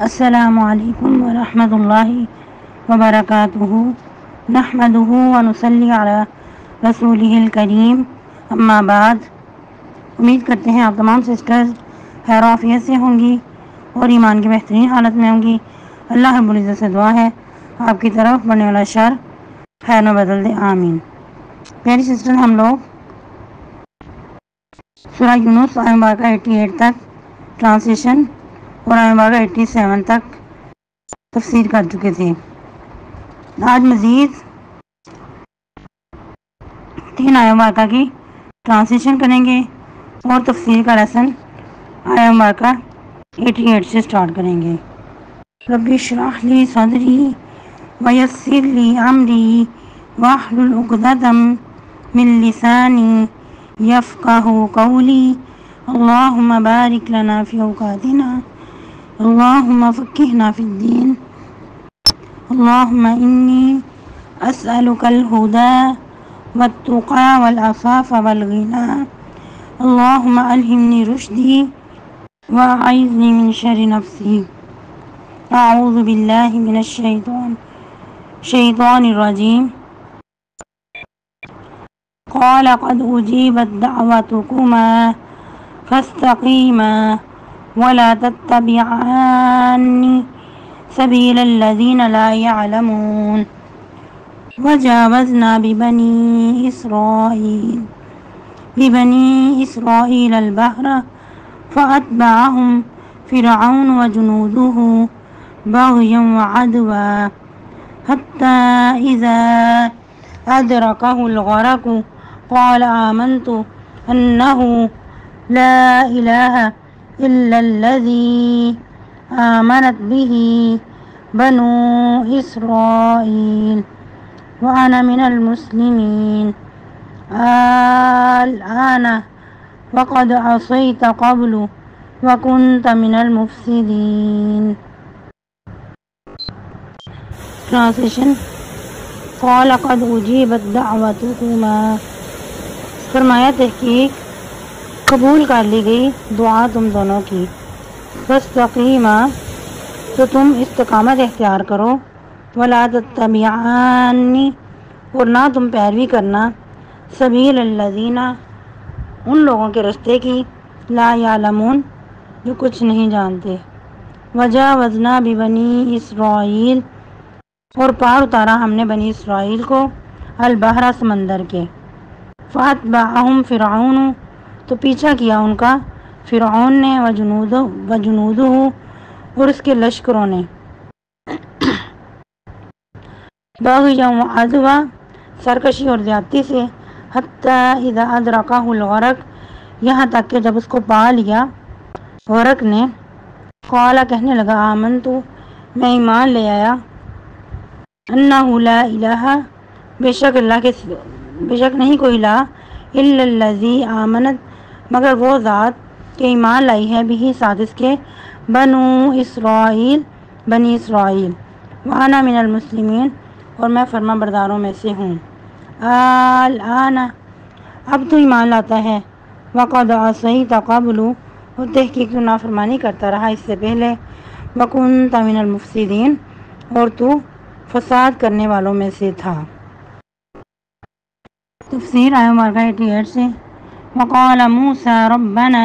السلام علیکم ورحمۃ اللہ وبرکاتہ نحمدہ ونصلی علی رسولہ الکریم اما بعد۔ امید کرتے ہیں آپ تمام سسٹرز خیر و عافیت سے ہوں گی اور ایمان کی بہترین حالت میں ہوں گی۔ اللہ رب العزت سے دعا ہے آپ کی طرف بڑھنے والا شر خیر میں بدل دے، آمین۔ پیاری سسٹر، ہم لوگ سورہ یونس آیت نمبر 88 تک ٹرانسلیشن اور آیت نمبر 87 تک تفسیر کر چکے تھے۔ آج مزید 3 آیت مبارکہ کی ٹرانسلیشن کریں گے اور تفسیر کا لیسن آیت مبارکہ 88 سے سٹارٹ کریں گے۔ رب اشرح لی صدری ویسر لی امری واحلل عقدۃ من لسانی یفقہوا قولی اللہم بارک لنا فی اوقاتنا اللہم فقہنا فی الدین اللہم انی اسألک الہدی والتقی والعفاف والغنی اللہم الہمنی رشدی واعذنی من شر نفسی اعوذ باللہ من الشیطان الرجیم قال قد اجیبت دعوتکما فاستقیما ولا تتبعان سبیل الذین لا یعلمون وجاوزنا ببنی اسرائیل البحر فأتبعهم فرعون وجنوده بغيا وعدوا حتى إذا أدركه الغرق قال آمنت أنه لا إله إلا الذي آمنت به بنو إسرائيل وأنا من المسلمين الآن وقد عصيت قبل وكنت من المفسدين۔ ٹرانسلیشن قال قد اجیبت دعوتکما، فرمایا تحقیق قبول کر لی گئی دعا تم دونوں کی، فاستقیما تو تم استقامت اختیار کرو، ولا تتبعانی اور نہ تم پیروی کرنا، سبیل الذین ان لوگوں کے رستے کی، لا یعلمون جو کچھ نہیں جانتے، وجاوزنا ببنی اسرائیل اور پار اتارا ہم نے بنی اسرائیل کو، البحر سمندر کے، فاتبعہم فرعون تو پیچھا کیا ان کا فرعون نے، وجنودہ اور اس کے لشکروں نے، بغیا وعدوا سرکشی اور زیادتی سے، حتی اذا ادرکہ الغرق یہاں تک کہ جب اس کو پا لیا غرق نے، قال کہنے لگا آمنت میں ایمان لے آیا، انہ لا الہ بے شک نہیں کوئی الہ، الا الذی آمنت مگر وہ ذات کہ ایمان لائی ہے، بھی ساتھ اس کے، بنی اسرائیل، وانا من المسلمین اور میں فرما برداروں میں سے ہوں، الآن اب تو ایمان لاتا ہے، وقد عصیت قبل اور تحقیق تو نافرمانی کرتا رہا اس سے پہلے، وکنت من المفسدین اور تو فساد کرنے والوں میں سے تھا۔ تفسیر آیت مبارکہ 88 سے، وقال موسیٰ ربنا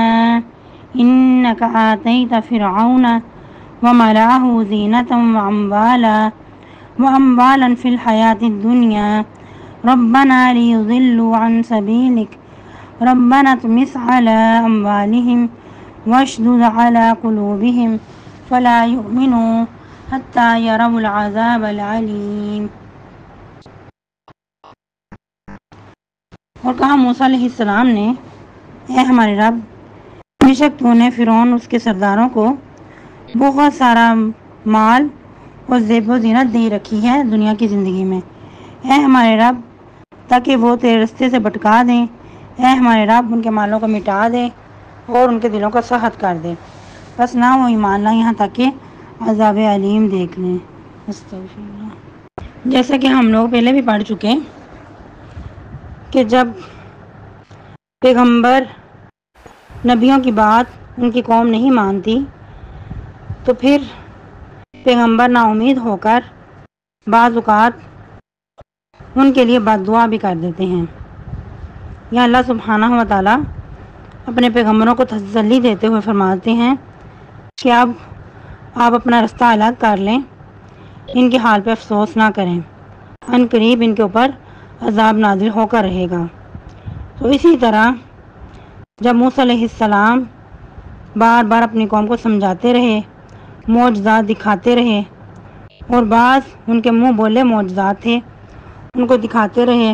انک آتیت فرعون وملأہ زینة واموالا فی الحیاة الدنیا ربنا لیضلوا عن سبیلک ربنا اطمس علی اموالہم واشدد علی قلوبہم فلا یؤمنوا حتی یروا العذاب العلیم۔ اور کہا موسیٰ علیہ السلام نے، اے ہمارے رب، بے شک تو نے فرعون اس کے سرداروں کو بہت سارا مال اور زیب و زینت دے رکھی ہے دنیا کی زندگی میں، اے ہمارے رب تاکہ وہ تیرے رستے سے بھٹکا دیں، اے ہمارے رب ان کے مالوں کو مٹا دے اور ان کے دلوں کو سخت کر دے، بس نہ وہ ایمان لائیں یہاں تک کہ عذاب علیم دیکھ لیں۔ جیسا کہ ہم لوگ پہلے بھی پڑھ چکے کہ جب پیغمبر نبیوں کی بات ان کی قوم نہیں مانتی تو پھر پیغمبر نا امید ہو کر بعض اوقات ان کے لیے بد دعا بھی کر دیتے ہیں. یا اللہ سبحانہ و تعالیٰ اپنے پیغمبروں کو تسلی دیتے ہوئے فرماتے ہیں کہ اب آپ اپنا رستہ الگ کر لیں، ان کے حال پہ افسوس نہ کریں، ان قریب ان کے اوپر عذاب نازل ہو کر رہے گا. تو اسی طرح جب موسیٰ علیہ السلام بار بار اپنی قوم کو سمجھاتے رہے، معجزات دکھاتے رہے، اور بعض ان کے منہ بولے معجزات تھے ان کو دکھاتے رہے،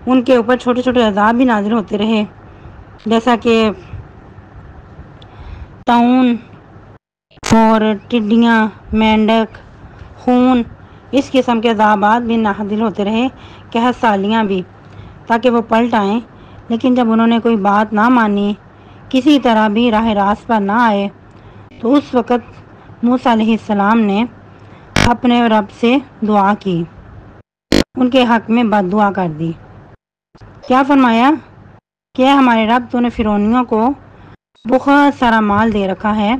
ان کے اوپر چھوٹے چھوٹے عذاب بھی نازل ہوتے رہے، جیسا کہ طاعون اور ٹڈیاں، مینڈک، خون، اس قسم کے عذابات بھی نازل ہوتے رہے، قحط سالیاں بھی، تاکہ وہ پلٹ آئیں. لیکن جب انہوں نے کوئی بات نہ مانی، کسی طرح بھی راہ راست پر نہ آئے، تو اس وقت موسیٰ علیہ السلام نے اپنے رب سے دعا کی، ان کے حق میں بد دعا کر دی. کیا فرمایا کہ ہمارے رب تو نے فرعونیوں کو بہت سارا مال دے رکھا ہے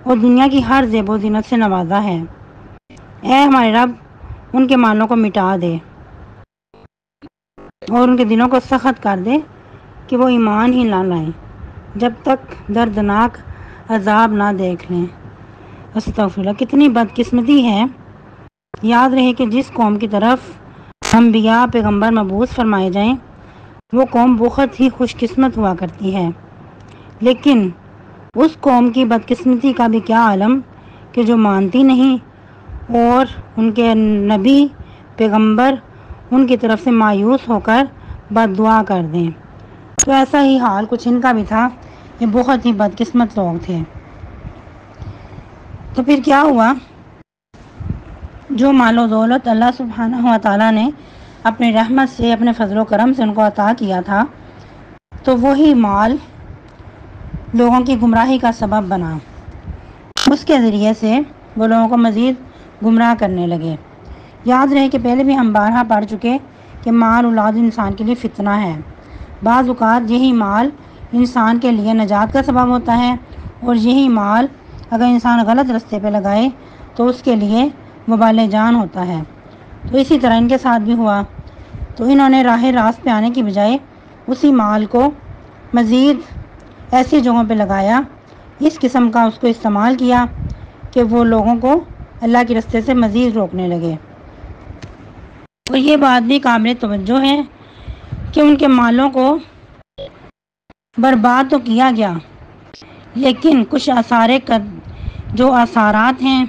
اور دنیا کی ہر زیب و زینت سے نوازا ہے. اے ہمارے رب ان کے مالوں کو مٹا دے اور ان کے دلوں کو سخت کر دے کہ وہ ایمان ہی نہ لائیں جب تک دردناک عذاب نہ دیکھ لیں. استغفر اللہ، کتنی بدقسمتی ہے. یاد رہے کہ جس قوم کی طرف انبیاء پیغمبر مبعوث فرمائے جائیں وہ قوم بہت ہی خوش قسمت ہوا کرتی ہے، لیکن اس قوم کی بدقسمتی کا بھی کیا عالم کہ جو مانتی نہیں اور ان کے نبی پیغمبر ان کی طرف سے مایوس ہو کر بد دعا کر دیں. تو ایسا ہی حال کچھ ان کا بھی تھا، یہ بہت ہی بدقسمت لوگ تھے. تو پھر کیا ہوا؟ جو مال و دولت اللہ سبحانہ و تعالیٰ نے اپنی رحمت سے، اپنے فضل و کرم سے ان کو عطا کیا تھا، تو وہی مال لوگوں کی گمراہی کا سبب بنا. اس کے ذریعے سے وہ لوگوں کو مزید گمراہ کرنے لگے. یاد رہے کہ پہلے بھی ہم بارہا پڑھ چکے کہ مال اولاد انسان کے لیے فتنہ ہے. بعض اوقات یہی مال انسان کے لیے نجات کا سبب ہوتا ہے، اور یہی مال اگر انسان غلط رستے پہ لگائے تو اس کے لیے وبال جان ہوتا ہے. تو اسی طرح ان کے ساتھ بھی ہوا. تو انہوں نے راہ راست پہ آنے کی بجائے اسی مال کو مزید ایسی جگہوں پہ لگایا، اس قسم کا اس کو استعمال کیا کہ وہ لوگوں کو اللہ کے رستے سے مزید روکنے لگے. اور یہ بات بھی قابل توجہ ہے کہ ان کے مالوں کو برباد تو کیا گیا، لیکن کچھ جو آثارات ہیں،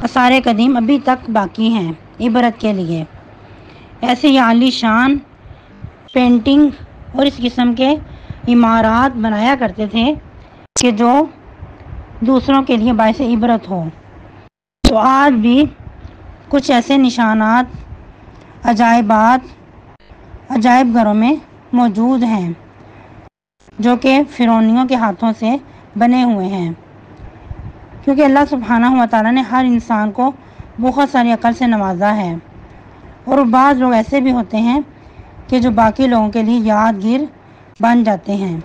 آثار قدیم ابھی تک باقی ہیں عبرت کے لیے. ایسے یہ عالی شان پینٹنگ اور اس قسم کے عمارات بنایا کرتے تھے کہ جو دوسروں کے لیے باعث عبرت ہو. تو آج بھی کچھ ایسے نشانات، عجائبات عجائب گھروں میں موجود ہیں جو کہ فرعونیوں کے ہاتھوں سے بنے ہوئے ہیں، کیونکہ اللہ سبحانہ و تعالیٰ نے ہر انسان کو بہت ساری عقل سے نوازا ہے. اور بعض لوگ ایسے بھی ہوتے ہیں کہ جو باقی لوگوں کے لیے یادگیر بن جاتے ہیں.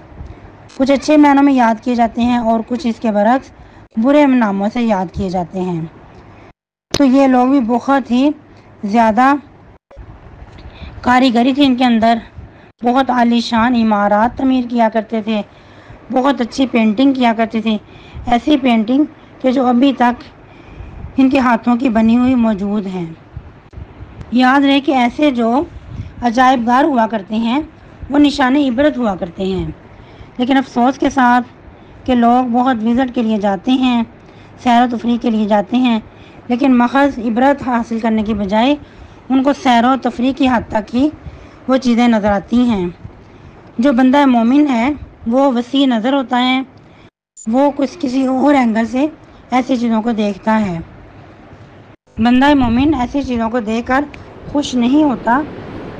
کچھ اچھے معنوں میں یاد کیے جاتے ہیں اور کچھ اس کے برعکس برے ناموں سے یاد کیے جاتے ہیں. تو یہ لوگ بھی بہت ہی زیادہ کاریگری تھی ان کے اندر، بہت عالی شان عمارات تعمیر کیا کرتے تھے، بہت اچھی پینٹنگ کیا کرتے تھے، ایسی پینٹنگ کہ جو ابھی تک ان کے ہاتھوں کی بنی ہوئی موجود ہیں. یاد رہے کہ ایسے جو عجائب گھر ہوا کرتے ہیں وہ نشان عبرت ہوا کرتے ہیں، لیکن افسوس کے ساتھ کہ لوگ بہت وزٹ کے لیے جاتے ہیں، سیر و تفریح کے لیے جاتے ہیں، لیکن محض عبرت حاصل کرنے کی بجائے ان کو سیر و تفریح کی حد تک ہی وہ چیزیں نظر آتی ہیں. جو بندہ مومن ہے وہ وسیع نظر ہوتا ہے، وہ کسی اور اینگل سے ایسی چیزوں کو دیکھتا ہے. بندہ مومن ایسی چیزوں کو دیکھ کر خوش نہیں ہوتا،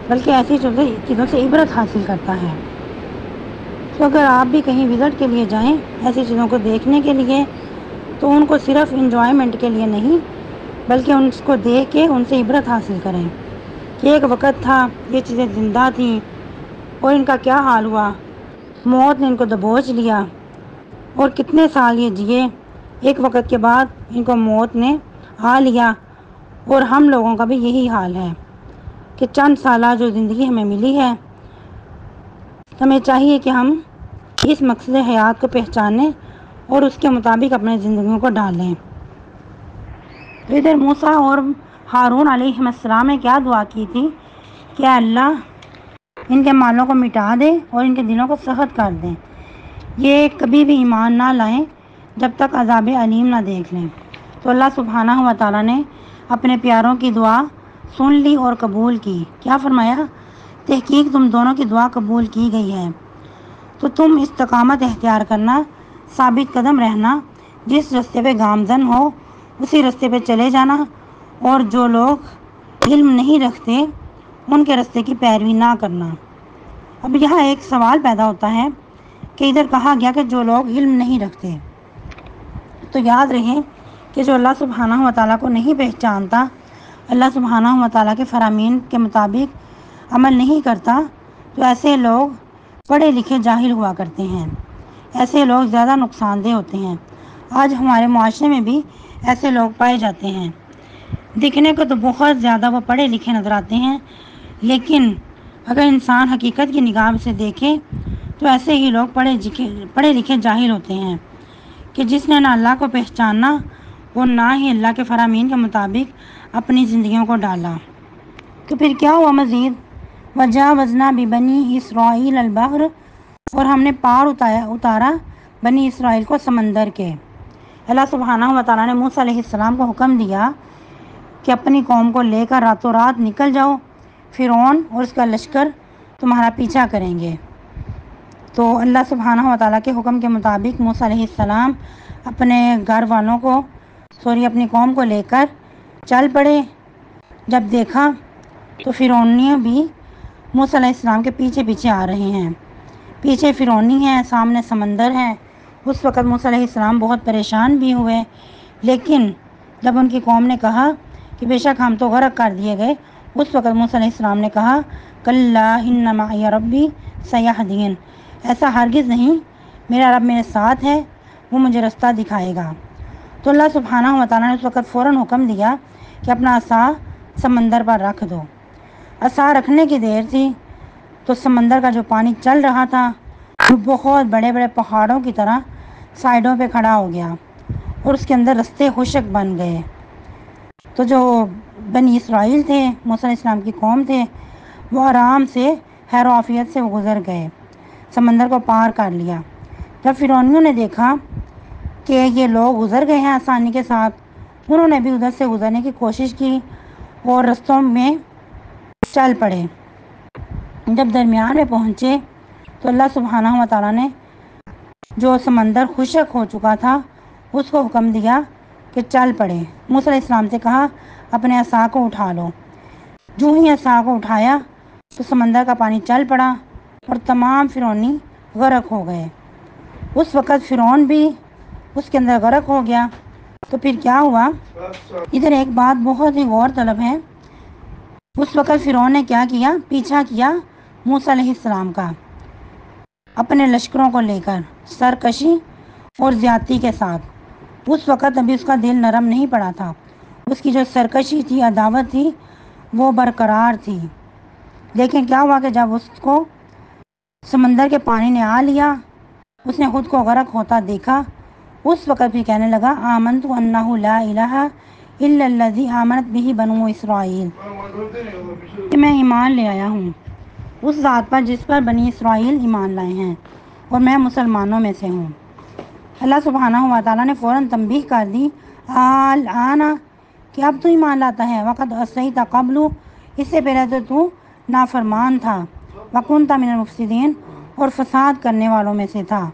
بلکہ ایسی چیزوں سے عبرت حاصل کرتا ہے. تو اگر آپ بھی کہیں وزٹ کے لیے جائیں ایسی چیزوں کو دیکھنے کے لیے، تو ان کو صرف انجوائمنٹ کے لیے نہیں بلکہ ان کو دیکھ کے ان سے عبرت حاصل کریں کہ ایک وقت تھا یہ چیزیں زندہ تھیں اور ان کا کیا حال ہوا، موت نے ان کو دبوچ لیا اور کتنے سال یہ جیے ایک وقت کے بعد ان کو موت نے آ لیا، اور ہم لوگوں کا بھی یہی حال ہے کہ چند سالہ جو زندگی ہمیں ملی ہے، ہمیں چاہیے کہ ہم اس مقصد حیات کو پہچانیں اور اس کے مطابق اپنے زندگیوں کو ڈالیں۔ ادھر موسیٰ اور ہارون علیہ السلام نے کیا دعا کی تھی کہ اللہ ان کے مالوں کو مٹا دے اور ان کے دلوں کو سخت کر دیں، یہ کبھی بھی ایمان نہ لائیں جب تک عذاب علیم نہ دیکھ لیں۔ تو اللہ سبحانہ و تعالیٰ نے اپنے پیاروں کی دعا سن لی اور قبول کی۔ کیا فرمایا؟ تحقیق تم دونوں کی دعا قبول کی گئی ہے، تو تم استقامت اختیار کرنا، ثابت قدم رہنا، جس راستے پہ گامزن ہو اسی راستے پہ چلے جانا، اور جو لوگ علم نہیں رکھتے ان کے راستے کی پیروی نہ کرنا۔ اب یہاں ایک سوال پیدا ہوتا ہے کہ ادھر کہا گیا کہ جو لوگ علم نہیں رکھتے، تو یاد رہے کہ جو اللہ سبحانہ و تعالیٰ کو نہیں پہچانتا، اللہ سبحانہ و تعالیٰ کے فرامین کے مطابق عمل نہیں کرتا، تو ایسے لوگ پڑھے لکھے جاہل ہوا کرتے ہیں، ایسے لوگ زیادہ نقصان دہ ہوتے ہیں۔ آج ہمارے معاشرے میں بھی ایسے لوگ پائے جاتے ہیں، دکھنے کو تو بہت زیادہ وہ پڑھے لکھے نظر آتے ہیں، لیکن اگر انسان حقیقت کی نگاہ سے دیکھے تو ایسے ہی لوگ پڑھے لکھے جاہل ہوتے ہیں کہ جس نے نہ اللہ کو پہچانا اور نہ ہی اللہ کے فرامین کے مطابق اپنی زندگیوں کو ڈالا۔ تو پھر کیا ہوا مزید؟ وجاوزنا ببنی اسرائیل البحر، اور ہم نے پار اتارا بنی اسرائیل کو سمندر کے۔ اللہ سبحانہ و تعالیٰ نے موسیٰ علیہ السلام کو حکم دیا کہ اپنی قوم کو لے کر راتوں رات نکل جاؤ، فرعون اور اس کا لشکر تمہارا پیچھا کریں گے۔ تو اللہ سبحانہ و تعالیٰ کے حکم کے مطابق موسیٰ علیہ السلام اپنے گھر والوں کو اپنی قوم کو لے کر چل پڑے۔ جب دیکھا تو فرعونی بھی موسیٰ علیہ السلام کے پیچھے پیچھے آ رہے ہیں، پیچھے فرعونی ہیں، سامنے سمندر ہے۔ اس وقت موسیٰ علیہ السلام بہت پریشان بھی ہوئے، لیکن جب ان کی قوم نے کہا کہ بے شک ہم تو غرق کر دیے گئے، اس وقت موسیٰ علیہ السلام نے کہا کلا ان معی ربی سیہدین، ایسا ہرگز نہیں، میرا رب میرے ساتھ ہے، وہ مجھے رستہ دکھائے گا۔ تو اللہ سبحانہ و تعالیٰ نے اس وقت فوراً حکم دیا کہ اپنا عصا سمندر پر رکھ دو۔ عصا رکھنے کی دیر تھی تو سمندر کا جو پانی چل رہا تھا وہ بہت بڑے بڑے پہاڑوں کی طرح سائڈوں پہ کھڑا ہو گیا، اور اس کے اندر رستے خشک بن گئے۔ تو جو بنی اسرائیل تھے، موسیٰ علیہ السلام کی قوم تھے، وہ آرام سے خیر و عافیت سے گزر گئے، سمندر کو پار کر لیا۔ جب فرعونیوں نے دیکھا کہ یہ لوگ گزر گئے ہیں آسانی کے ساتھ، انہوں نے بھی ادھر سے گزرنے کی کوشش کی اور رستوں میں چل پڑے۔ جب درمیان میں پہنچے تو اللہ سبحانہ و تعالیٰ نے جو سمندر خشک ہو چکا تھا اس کو حکم دیا کہ چل پڑے۔ موسیٰ علیہ السلام سے کہا اپنے عصا کو اٹھا لو۔ جو ہی عصا کو اٹھایا تو سمندر کا پانی چل پڑا اور تمام فرعونی غرق ہو گئے۔ اس وقت فرعون بھی اس کے اندر غرق ہو گیا۔ تو پھر کیا ہوا؟ ادھر ایک بات بہت ہی غور طلب ہے۔ اس وقت فرعون نے کیا کیا؟ پیچھا کیا موسیٰ علیہ السلام کا اپنے لشکروں کو لے کر، سرکشی اور زیادتی کے ساتھ۔ اس وقت ابھی اس کا دل نرم نہیں پڑا تھا، اس کی جو سرکشی تھی، عداوت تھی، وہ برقرار تھی۔ لیکن کیا ہوا کہ جب اس کو سمندر کے پانی نے آ لیا، اس نے خود کو غرق ہوتا دیکھا، اس وقت بھی کہنے لگا آمنت انہ لا الہ الا الذی آمنت بہ بنو اسرائیل، کہ میں ایمان لے آیا ہوں اس ذات پر جس پر بنی اسرائیل ایمان لائے ہیں، اور میں مسلمانوں میں سے ہوں۔ اللہ سبحانہ و تعالیٰ نے فوراً تنبیہ کر دی الآن، کہ اب تو ایمان لاتا ہے، وقد عصیت قبل، اس سے پہلے تو نافرمان تھا، وکنت من المفسدین، اور فساد کرنے والوں میں سے تھا۔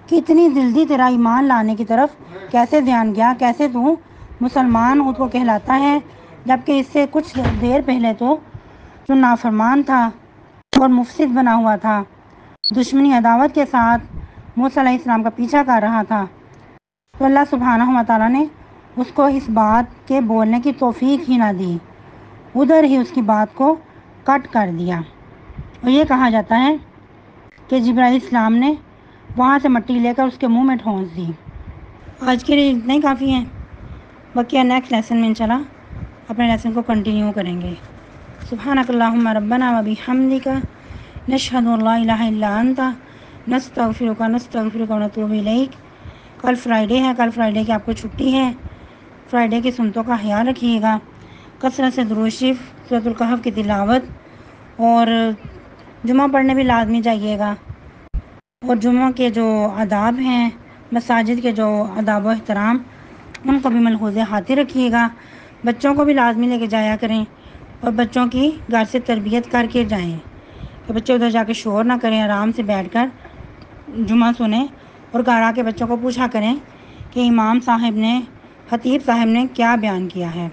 کہ اتنی جلدی تیرا ایمان لانے کی طرف کیسے دھیان گیا؟ کیسے تو مسلمان خود کو کہلاتا ہے، جبکہ اس سے کچھ دیر پہلے تو نافرمان تھا اور مفسد بنا ہوا تھا، دشمنی عداوت کے ساتھ موسیٰ علیہ السلام کا پیچھا کر رہا تھا۔ تو اللہ سبحانہ و تعالیٰ نے اس کو اس بات کے بولنے کی توفیق ہی نہ دی، ادھر ہی اس کی بات کو کٹ کر دیا۔ اور یہ کہا جاتا ہے کہ جبرائیل السلام نے وہاں سے مٹی لے کر اس کے منہ میں ٹھونس دی، آج کے لیے اتنا ہی کافی ہیں، باقی نیکسٹ لیسن میں انشاءاللہ اپنے لیسن کو کنٹینیو کریں گے۔ سبحانک اللہم ربنا و بحمدک نشہد ان لا الہ الا انت نستغفرک و نتوب الیک۔ کل فرائیڈے ہے، کل فرائیڈے کی آپ کو چھٹی ہے، فرائیڈے کی سنتوں کا خیال رکھیے گا، کثرت سے درود شریف، سورۃ الکہف کی تلاوت، اور جمعہ پڑھنے بھی لازمی جائیے گا، اور جمعہ کے جو آداب ہیں، مساجد کے جو آداب و احترام، ان کو بھی ملحوظ خاطر رکھیے گا۔ بچوں کو بھی لازمی لے کے جایا کریں، اور بچوں کی گھر سے تربیت کر کے جائیں کہ بچے ادھر جا کے شور نہ کریں، آرام سے بیٹھ کر جمعہ سنیں، اور گھر آ کے بچوں کو پوچھا کریں کہ امام صاحب نے، خطیب صاحب نے کیا بیان کیا ہے،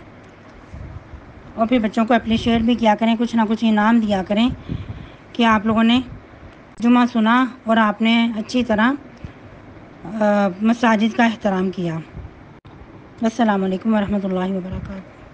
اور پھر بچوں کو اپریشیٹ بھی کیا کریں، کچھ نہ کچھ انعام دیا کریں کہ آپ لوگوں نے جمعہ سنا اور آپ نے اچھی طرح مساجد کا احترام کیا۔ السلام علیکم ورحمۃ اللہ وبرکاتہ۔